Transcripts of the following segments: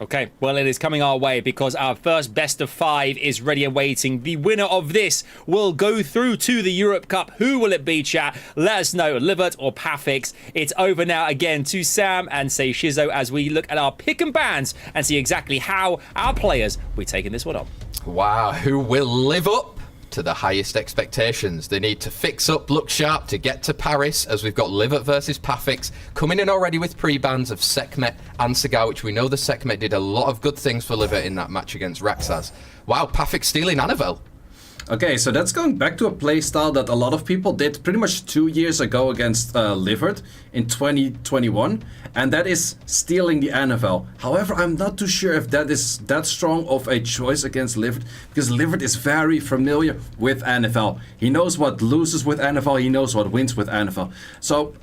Okay, well, it is coming our way because our first best of 5 is ready and waiting. The winner of this will go through to the Europe Cup. Who will it be, chat? Let us know, LIVERT or PAFFIX. It's over now again to Sam and say Shizzo as we look at our pick and bans and see exactly how our players will be taking this one on. Wow, who will live up to the highest expectations? They need to fix up, look sharp to get to Paris, as we've got LIVERT versus PAFFIX coming in already with pre-bans of Sekhmet and Sagar, which we know the Sekhmet did a lot of good things for LIVERT in that match against Raxaz. Wow, PAFFIX stealing Annabelle. Okay, so that's going back to a playstyle that a lot of people did pretty much 2 years ago against LIVERT in 2021, and that is stealing the Annabelle. However, I'm not too sure if that is that strong of a choice against LIVERT, because LIVERT is very familiar with Annabelle. He knows what loses with Annabelle, he knows what wins with Annabelle. So,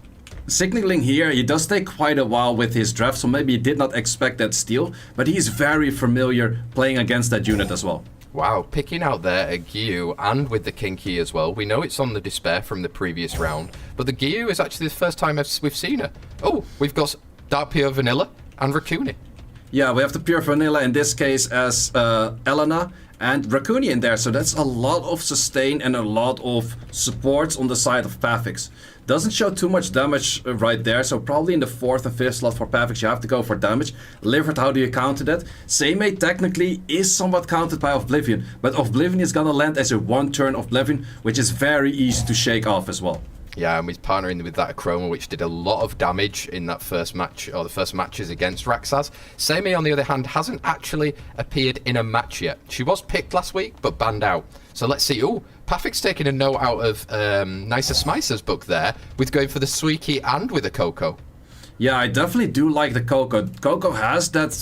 signaling here, he does take quite a while with his draft, so maybe he did not expect that steal, but he's very familiar playing against that unit as well. Wow, picking out there a Gyu and with the Kinky as well. We know it's on the Despair from the previous round, but the Gyu is actually the first time we've seen her. Oh, we've got Dark Pure Vanilla and Raccoon. Yeah, we have the Pure Vanilla in this case as Elena and Raccoon in there, so that's a lot of sustain and a lot of support on the side of PAFFIX. Doesn't show too much damage right there, so probably in the 4th and 5th slot for PAFFIX you have to go for damage. LIVERT, how do you counter that? Seimei technically is somewhat countered by Oblivion, but Oblivion is gonna land as a 1-turn Oblivion, which is very easy to shake off as well. Yeah, and he's partnering with that Acroma, which did a lot of damage in that first match, or the first matches against Raxaz. Seimei, on the other hand, hasn't actually appeared in a match yet. She was picked last week, but banned out. So let's see. Oh, PAFFIX taking a note out of Nicer Smicer's book there, with going for the Suiki and with a Coco. Yeah, I definitely do like the Coco. Coco has that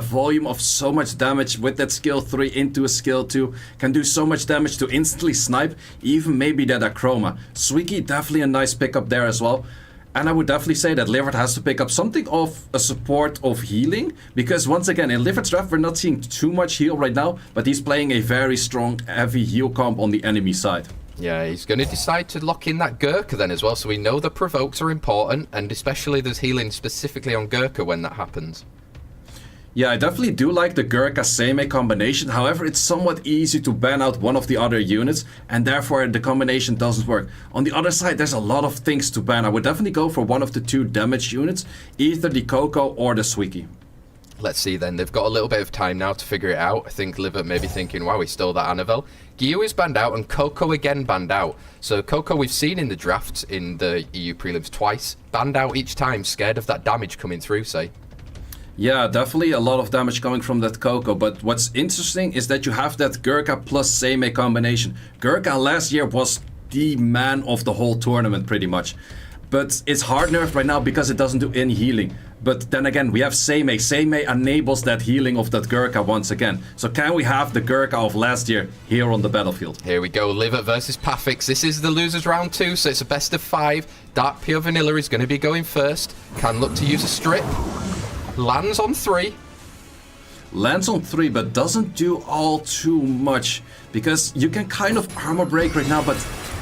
volume of so much damage with that skill 3 into a skill 2. Can do so much damage to instantly snipe, even maybe that Acroma. Suiki, definitely a nice pickup there as well. And I would definitely say that LIVERT has to pick up something of a support of healing. Because once again, in LIVERT's draft, we're not seeing too much heal right now. But he's playing a very strong, heavy heal comp on the enemy side. Yeah, he's going to decide to lock in that Gurkha then as well, so we know the provokes are important, and especially there's healing specifically on Gurkha when that happens. Yeah, I definitely do like the Gurkha Seimei combination, however it's somewhat easy to ban out one of the other units, and therefore the combination doesn't work. On the other side, there's a lot of things to ban. I would definitely go for one of the 2 damage units, either the Coco or the Suiki. Let's see then, they've got a little bit of time now to figure it out. I think LIVERT may be thinking, wow, he stole that Annabelle. Gyu is banned out and Coco again banned out. So Coco we've seen in the drafts in the EU prelims twice. Banned out each time, scared of that damage coming through, say. Yeah, definitely a lot of damage coming from that Coco, but what's interesting is that you have that Gurkha plus Seimei combination. Gurkha last year was the man of the whole tournament pretty much. But it's hard nerfed right now because it doesn't do any healing. But then again, we have Seimei. Seimei enables that healing of that Gurkha once again. So can we have the Gurkha of last year here on the battlefield? Here we go, LIVERT versus PAFFIX. This is the losers round 2, so it's a best of 5. Dark Pure Vanilla is going to be going first. Can look to use a strip. Lands on 3. Lands on 3, but doesn't do all too much. Because you can kind of armor break right now, but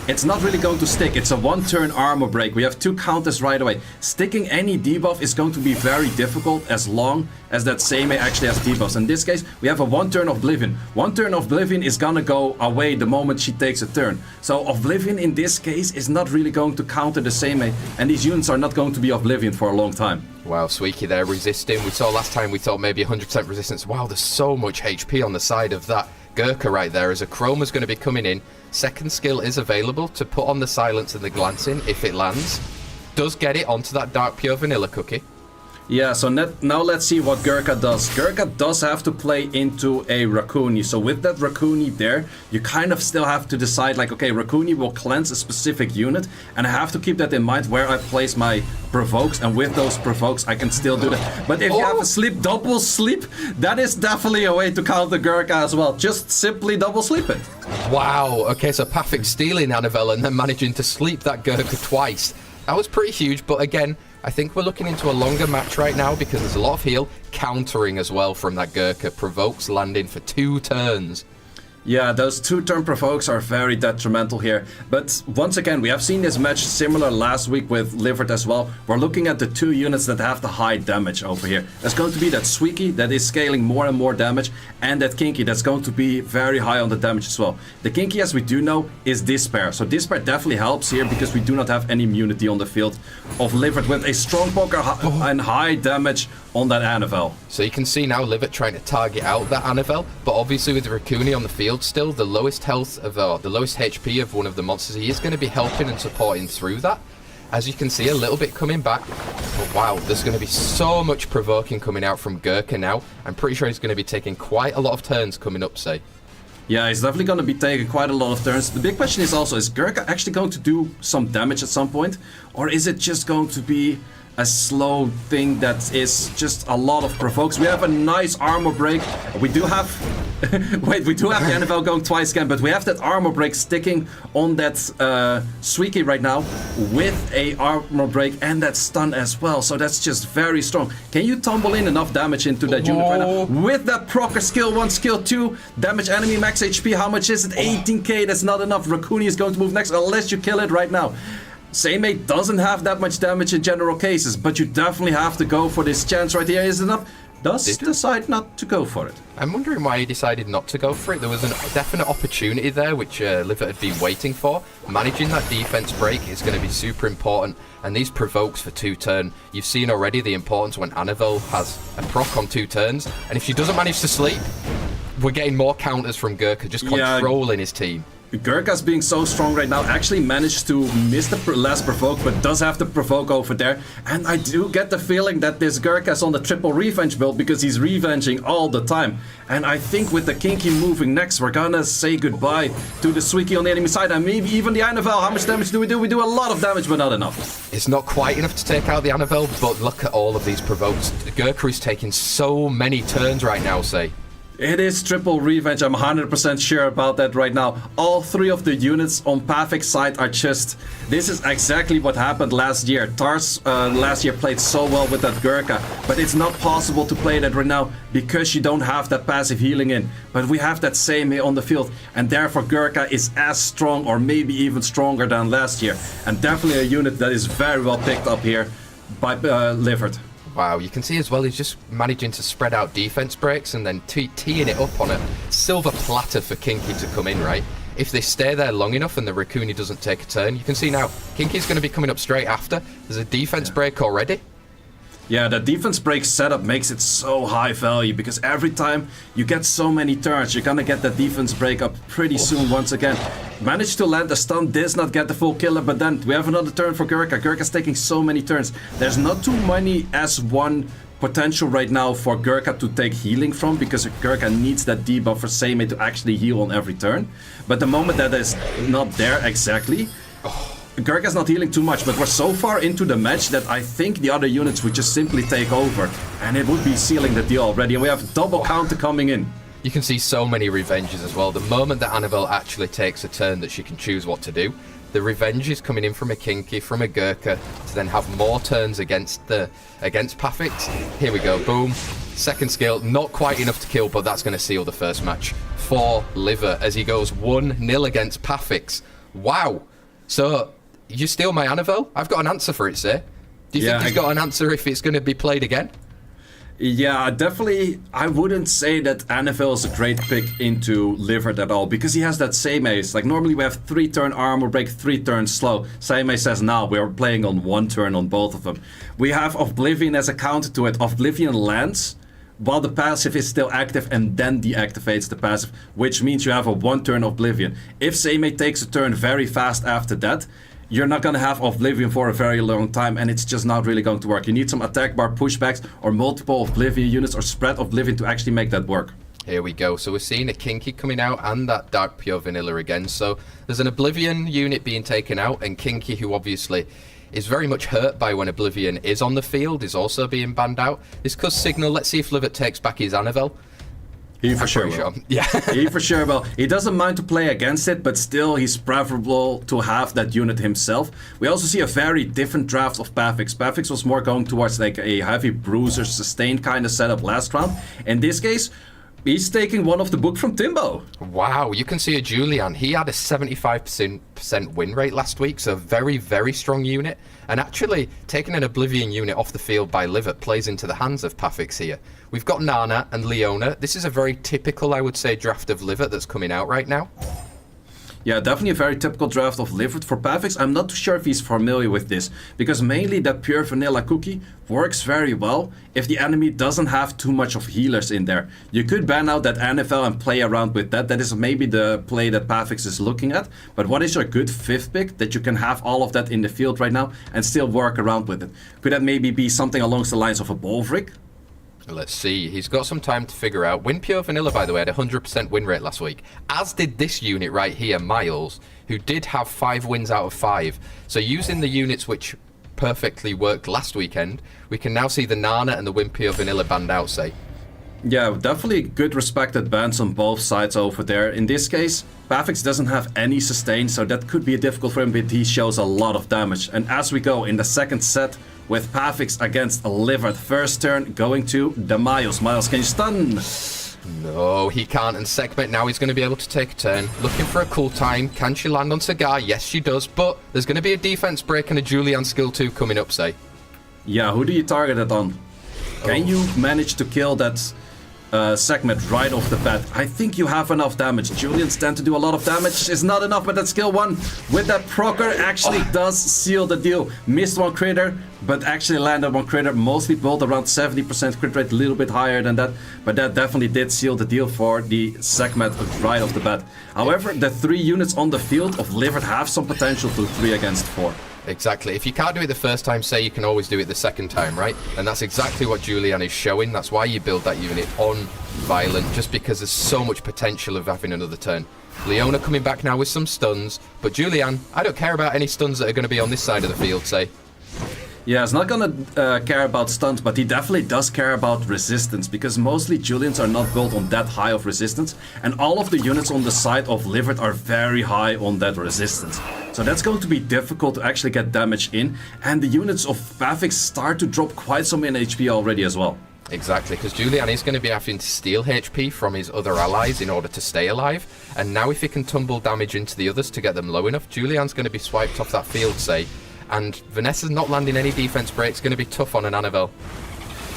it's not really going to stick. It's a 1-turn armor break. We have 2 counters right away. Sticking any debuff is going to be very difficult as long as that Seimei actually has debuffs. In this case, we have a 1-turn Oblivion. 1-turn Oblivion is gonna go away the moment she takes a turn. So Oblivion in this case is not really going to counter the Seimei, and these units are not going to be Oblivion for a long time. Wow, Suiki there resisting. We saw last time we thought maybe 100% resistance. Wow, there's so much HP on the side of that Gurkha right there as Chroma's going to be coming in. Second skill is available to put on the silence and the glancing if it lands. Does get it onto that Dark Pure Vanilla cookie. Yeah, so now let's see what Gurkha does. Gurkha does have to play into a Raccoon. So with that Raccoon there, you kind of still have to decide like, okay, Raccoon will cleanse a specific unit, and I have to keep that in mind where I place my provokes, and with those provokes I can still do that. But if you have a sleep, double sleep, that is definitely a way to counter Gurkha as well. Just simply double sleep it. Wow, okay, so PAFFIX stealing Annabelle and then managing to sleep that Gurkha twice. That was pretty huge, but again, I think we're looking into a longer match right now because there's a lot of heal. Countering as well from that Gurkha. Provokes landing for 2 turns. Yeah, those 2-turn provokes are very detrimental here. But once again, we have seen this match similar last week with LIVERT as well. We're looking at the 2 units that have the high damage over here. There's going to be that SWC that is scaling more and more damage, and that Kinky that's going to be very high on the damage as well. The Kinky, as we do know, is Despair. So Despair definitely helps here because we do not have any immunity on the field of LIVERT with a strong poker and high damage on that Anavel. So you can see now LIVERT trying to target out that Anavel, but obviously with Raccoon on the field still, the lowest health of the lowest HP of one of the monsters, he is going to be helping and supporting through that. As you can see, a little bit coming back. But wow, there's going to be so much provoking coming out from Gurkha now. I'm pretty sure he's going to be taking quite a lot of turns coming up, say. Yeah, he's definitely going to be taking quite a lot of turns. The big question is also, is Gurkha actually going to do some damage at some point? Or is it just going to be a slow thing that is just a lot of provokes? We have a nice armor break. We do have... Wait, we do have the Anavel going twice again, but we have that armor break sticking on that SWC right now with a armor break and that stun as well. So that's just very strong. Can you tumble in enough damage into that unit right now? With that procer skill 1, skill 2, damage enemy max HP, how much is it? 18k, that's not enough. Raccoon is going to move next unless you kill it right now. SWBattle doesn't have that much damage in general cases, but you definitely have to go for this chance right here. Is it enough? Does decide not to go for it. I'm wondering why he decided not to go for it. There was a definite opportunity there, which LIVERT had been waiting for. Managing that defense break is going to be super important, and these provokes for 2 turn, you've seen already the importance when Anavel has a proc on 2 turns, and if she doesn't manage to sleep, we're getting more counters from Gurkha, just controlling his team. Gurkha's being so strong right now, actually managed to miss the last provoke, but does have the provoke over there. And I do get the feeling that this Gurkha's on the triple revenge build because he's revenging all the time. And I think with the Kinky moving next, we're gonna say goodbye to the SWC on the enemy side, and maybe even the Anavel. How much damage do? We do a lot of damage, but not enough. It's not quite enough to take out the Anavel, but look at all of these provokes. Gurkha is taking so many turns right now, say. It is triple revenge, I'm 100% sure about that right now. All 3 of the units on PAFFIX side are just... This is exactly what happened last year. Tars last year played so well with that Gurkha, but it's not possible to play that right now because you don't have that passive healing in. But we have that same here on the field, and therefore Gurkha is as strong or maybe even stronger than last year. And definitely a unit that is very well picked up here by LIVERT. Wow, you can see as well he's just managing to spread out defense breaks and then teeing it up on a silver platter for Kinky to come in, right? If they stay there long enough and the Raccoon doesn't take a turn, you can see now Kinky's going to be coming up straight after. There's a defense break already. Yeah, the defense break setup makes it so high value because every time you get so many turns, you're gonna get that defense break up pretty soon once again. Managed to land the stun, does not get the full killer, but then we have another turn for Gurkha. Gurkha's taking so many turns. There's not too many S1 potential right now for Gurkha to take healing from because Gurkha needs that debuff for SWBattle to actually heal on every turn. But the moment that is not there exactly, Gurkha's not healing too much, but we're so far into the match that I think the other units would just simply take over, and it would be sealing the deal already, and we have double counter coming in. You can see so many revenges as well. The moment that Anavel actually takes a turn that she can choose what to do, the revenge is coming in from a Kinky, from a Gurkha, to then have more turns against PAFFIX. Here we go, boom. Second skill, not quite enough to kill, but that's going to seal the first match for LIVERT as he goes 1-0 against PAFFIX. Wow. So... You steal my Anavel? I've got an answer for it, sir. Do you think he's got an answer if it's going to be played again? Yeah, definitely. I wouldn't say that Anavel is a great pick into LIVERT at all because he has that same ace. Like normally we have 3-turn armor break, 3 turns slow. Same ace says now we're playing on 1 turn on both of them. We have Oblivion as a counter to it. Oblivion lands while the passive is still active and then deactivates the passive, which means you have a 1-turn Oblivion. If SWBattle takes a turn very fast after that, you're not going to have Oblivion for a very long time, and it's just not really going to work. You need some attack bar pushbacks or multiple Oblivion units or spread Oblivion to actually make that work. Here we go. So we're seeing a Kinky coming out and that Dark Pure Vanilla again. So there's an Oblivion unit being taken out, and Kinky, who obviously is very much hurt by when Oblivion is on the field, is also being banned out. This could signal, let's see if LIVERT takes back his Anavel. He for sure will. Yeah. He for sure will. He doesn't mind to play against it, but still he's preferable to have that unit himself. We also see a very different draft of PAFFIX. PAFFIX was more going towards like a heavy bruiser sustain kind of setup last round. In this case, He's taking one of the book from Timbo. Wow, you can see a Julian. He had a 75% win rate last week, so very, very strong unit. And actually, taking an Oblivion unit off the field by LIVERT plays into the hands of PAFFIX here. We've got Nana and Leona. This is a very typical, I would say, draft of LIVERT that's coming out right now. Yeah, definitely a very typical draft of LIVERT for PAFFIX. I'm not too sure if he's familiar with this, because mainly that pure vanilla cookie works very well if the enemy doesn't have too much of healers in there. You could ban out that NFL and play around with that. That is maybe the play that PAFFIX is looking at. But what is your good 5th pick that you can have all of that in the field right now and still work around with it? Could that maybe be something along the lines of a Bolvrik? Let's see, he's got some time to figure out. Win Pure Vanilla, by the way, had a 100% win rate last week, as did this unit right here, Miles, who did have 5 wins out of 5. So using the units which perfectly worked last weekend, we can now see the Nana and the Win Pure Vanilla banned out, say. Yeah, definitely good respected bans on both sides over there. In this case, PAFFIX doesn't have any sustain, so that could be difficult for him, but he shows a lot of damage. And as we go in the second set with PAFFIX against LIVERT, first turn going to the Miles. Miles, can you stun? No, he can't, and Sekhmet now he's going to be able to take a turn. Looking for a cool time. Can she land on Cigar? Yes, she does, but there's going to be a defense break and a Julian skill 2 coming up, say. Yeah, who do you target it on? Can you manage to kill that Sekhmet right off the bat? I think you have enough damage. Julians tend to do a lot of damage. It's not enough, but that skill 1 with that procer actually does seal the deal. Missed one critter, but actually landed one critter. Mostly built around 70% crit rate, a little bit higher than that. But that definitely did seal the deal for the Sekhmet right off the bat. However, the 3 units on the field of LIVERT have some potential to 3 against 4. Exactly. If you can't do it the first time, say you can always do it the second time, right? And that's exactly what Julian is showing. That's why you build that unit on Violent, just because there's so much potential of having another turn. Leona coming back now with some stuns, but Julian, I don't care about any stuns that are going to be on this side of the field, say. Yeah, he's not gonna care about stuns, but he definitely does care about resistance, because mostly Julians are not built on that high of resistance, and all of the units on the side of LIVERT are very high on that resistance. So that's going to be difficult to actually get damage in, and the units of PAFFIX start to drop quite some in HP already as well. Exactly, because Julian is going to be having to steal HP from his other allies in order to stay alive, and now if he can tumble damage into the others to get them low enough, Julian's going to be swiped off that field, say. And Vanessa's not landing any defense breaks, going to be tough on an Annabelle.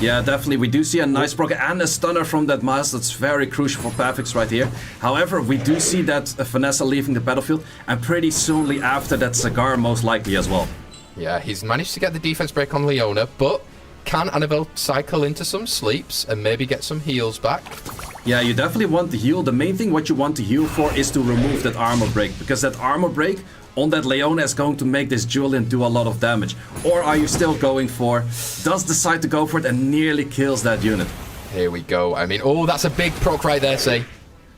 Yeah, definitely. We do see a nice proc and a stunner from that Miles. That's very crucial for PAFFIX right here. However, we do see that Vanessa leaving the battlefield, and pretty soonly after that Cigar most likely as well. Yeah, he's managed to get the defense break on Leona, but can Annabelle cycle into some sleeps and maybe get some heals back? Yeah, you definitely want to heal. The main thing what you want to heal for is to remove that armor break, because that armor break on that Leona is going to make this Julian do a lot of damage. Or are you still going for, does decide to go for it and nearly kills that unit? Here we go. I mean, oh, that's a big proc right there, say.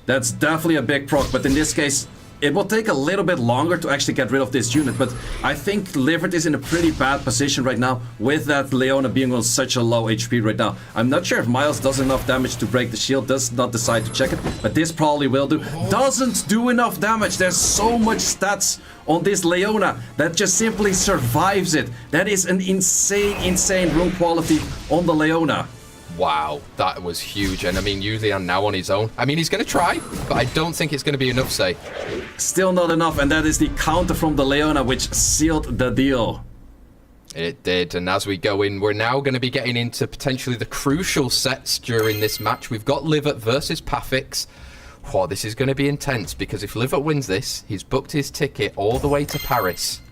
That's definitely a big proc, but in this case, it will take a little bit longer to actually get rid of this unit, but I think LIVERT is in a pretty bad position right now with that Leona being on such a low HP right now. I'm not sure if Miles does enough damage to break the shield, does not decide to check it, but this probably will do. Doesn't do enough damage. There's so much stats on this Leona that just simply survives it. That is an insane rune quality on the Leona. Wow, that was huge. And I mean, Julian now on his own. I mean, he's going to try, but I don't think it's going to be enough, say. Still not enough, and that is the counter from the Leona, which sealed the deal. It did, and as we go in, we're now going to be getting into potentially the crucial sets during this match. We've got LIVERT versus PAFFIX. Oh, this is going to be intense, because if LIVERT wins this, he's booked his ticket all the way to Paris.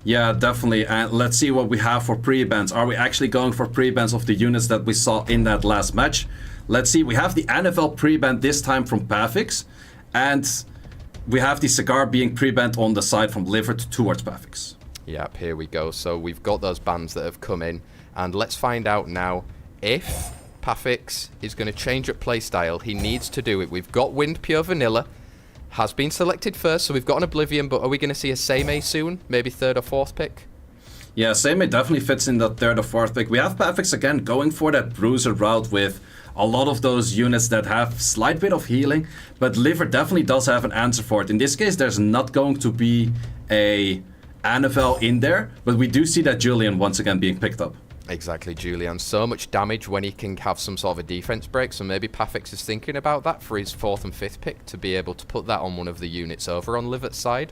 Yeah, definitely. And let's see what we have for pre-bans. Are we actually going for pre-bans of the units that we saw in that last match? Let's see. We have the NFL pre-ban this time from PAFFIX. And we have the Cigar being pre-banned on the side from LIVERT towards PAFFIX. Yep, here we go. So we've got those bans that have come in. And let's find out now if PAFFIX is going to change up playstyle. He needs to do it. We've got Wind Pure Vanilla. Has been selected first, so we've got an Oblivion, but are we going to see a Seimei soon? Maybe 3rd or 4th pick? Yeah, Seimei definitely fits in that 3rd or 4th pick. We have PAFFIX again going for that bruiser route with a lot of those units that have slight bit of healing, but LIVERT definitely does have an answer for it. In this case, there's not going to be a NFL in there, but we do see that Julian once again being picked up. Exactly, Julian. So much damage when he can have some sort of a defense break. So maybe PAFFIX is thinking about that for his 4th and 5th pick to be able to put that on one of the units over on LIVERT's side.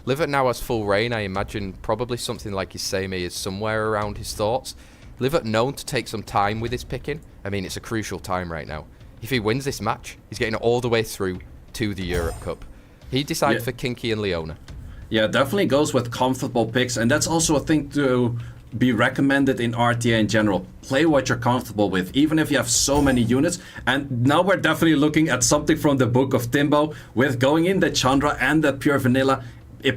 LIVERT now has full reign. I imagine probably something like his Same is somewhere around his thoughts. LIVERT known to take some time with his picking. I mean, it's a crucial time right now. If he wins this match, he's getting all the way through to the Europe Cup. He decided for Kinky and Leona. Yeah, definitely goes with comfortable picks, and that's also a thing to be recommended in RTA in general. Play what you're comfortable with, even if you have so many units. And now we're definitely looking at something from the book of Timbo, with going in the Chandra and that pure vanilla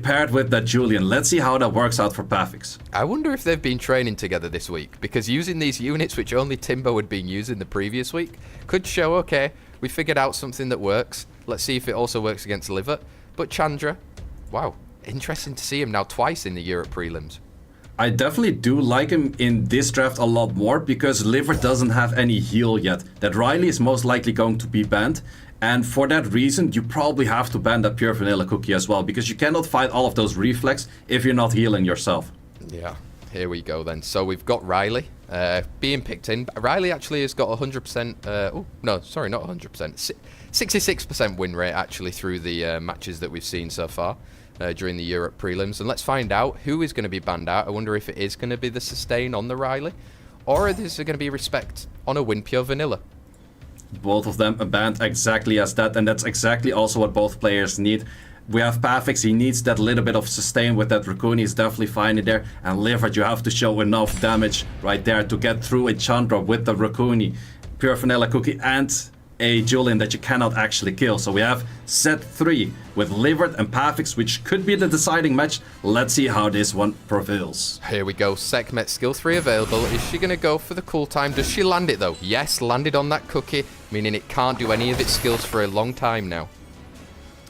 paired with that Julian. Let's see how that works out for PAFFIX. I wonder if they've been training together this week, because using these units, which only Timbo had been using the previous week, could show, okay, we figured out something that works. Let's see if it also works against LIVERT. But Chandra, wow, interesting to see him now twice in the Europe prelims. I definitely do like him in this draft a lot more, because LIVERT doesn't have any heal yet. That Riley is most likely going to be banned, and for that reason you probably have to ban that pure vanilla cookie as well, because you cannot fight all of those reflex if you're not healing yourself. Yeah, here we go then. So we've got Riley being picked in. Riley actually has got 100%, oh no, sorry, not 100%, 66% win rate actually through the matches that we've seen so far. During the Europe prelims, and let's find out who is going to be banned out. I wonder if it is going to be the sustain on the Riley, or is it going to be respect on a win pure vanilla. Both of them are banned exactly as that, and that's exactly also what both players need. We have PAFFIX, he needs that little bit of sustain with that Raccoon, he's definitely fine in there. And LIVERT, you have to show enough damage right there to get through a Chandra with the Raccoon, pure vanilla cookie, and a Julian that you cannot actually kill. So we have set 3 with LIVERT and PAFFIX, which could be the deciding match. Let's see how this one prevails. Here we go. Sekhmet, skill 3 available. Is she going to go for the cool time? Does she land it though? Yes, landed on that cookie, meaning it can't do any of its skills for a long time now.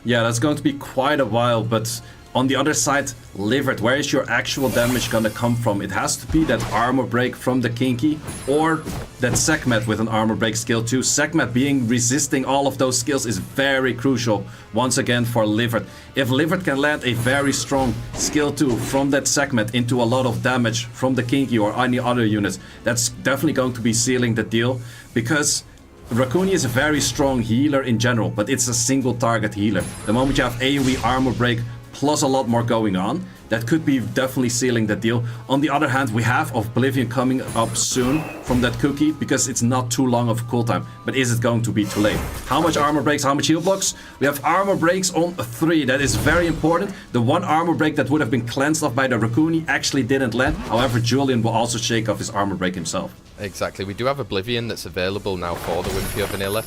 Yeah, that's going to be quite a while, but on the other side, LIVERT, where is your actual damage gonna come from? It has to be that armor break from the Kinky, or that Sekhmet with an armor break skill 2. Sekhmet being resisting all of those skills is very crucial, once again, for LIVERT. If LIVERT can land a very strong skill 2 from that Sekhmet into a lot of damage from the Kinky or any other units, that's definitely going to be sealing the deal, because Raccoon is a very strong healer in general, but it's a single target healer. The moment you have AoE armor break plus a lot more going on, that could be definitely sealing the deal. On the other hand, we have Oblivion coming up soon from that cookie, because it's not too long of a cooltime. But is it going to be too late? How much armor breaks, how much heal blocks? We have armor breaks on 3, that is very important. The one armor break that would have been cleansed off by the Raccoon actually didn't land. However, Julian will also shake off his armor break himself. Exactly, we do have Oblivion that's available now for the Wimpio Vanilla,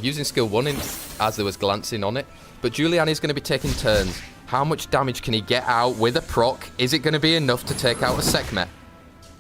using skill 1 as there was glancing on it. But Julian is going to be taking turns. How much damage can he get out with a proc? Is it going to be enough to take out a Sekhmet?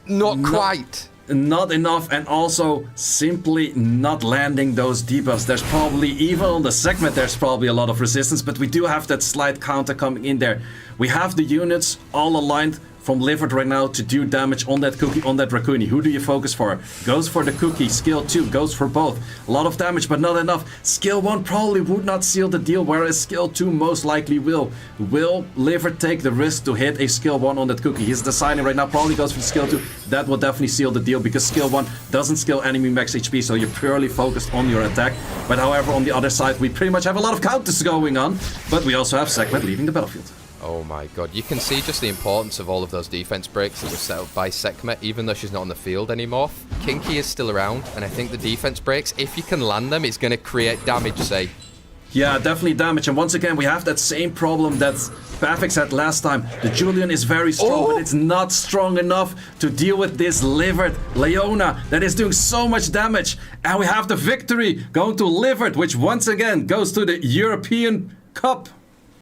Not quite. Not enough, and also simply not landing those debuffs. There's probably, even on the Sekhmet, there's probably a lot of resistance, but we do have that slight counter coming in there. We have the units all aligned from LIVERT right now to do damage on that cookie, on that Raccoon. Who do you focus for? Goes for the cookie. Skill 2 goes for both. A lot of damage, but not enough. Skill 1 probably would not seal the deal, whereas skill 2 most likely will. Will LIVERT take the risk to hit a skill 1 on that cookie? He's deciding right now, probably goes for skill 2. That will definitely seal the deal, because skill 1 doesn't skill enemy max HP, so you're purely focused on your attack. But however, on the other side, we pretty much have a lot of counters going on, but we also have Sekhmet leaving the battlefield. Oh my god, you can see just the importance of all of those defense breaks that were set up by Sekhmet, even though she's not on the field anymore. Kinky is still around, and I think the defense breaks, if you can land them, it's going to create damage, say. Yeah, definitely damage, and once again, we have that same problem that PAFFIX had last time. The Julian is very strong, but it's not strong enough to deal with this LIVERT Leona that is doing so much damage. And we have the victory going to LIVERT, which once again goes to the European Cup.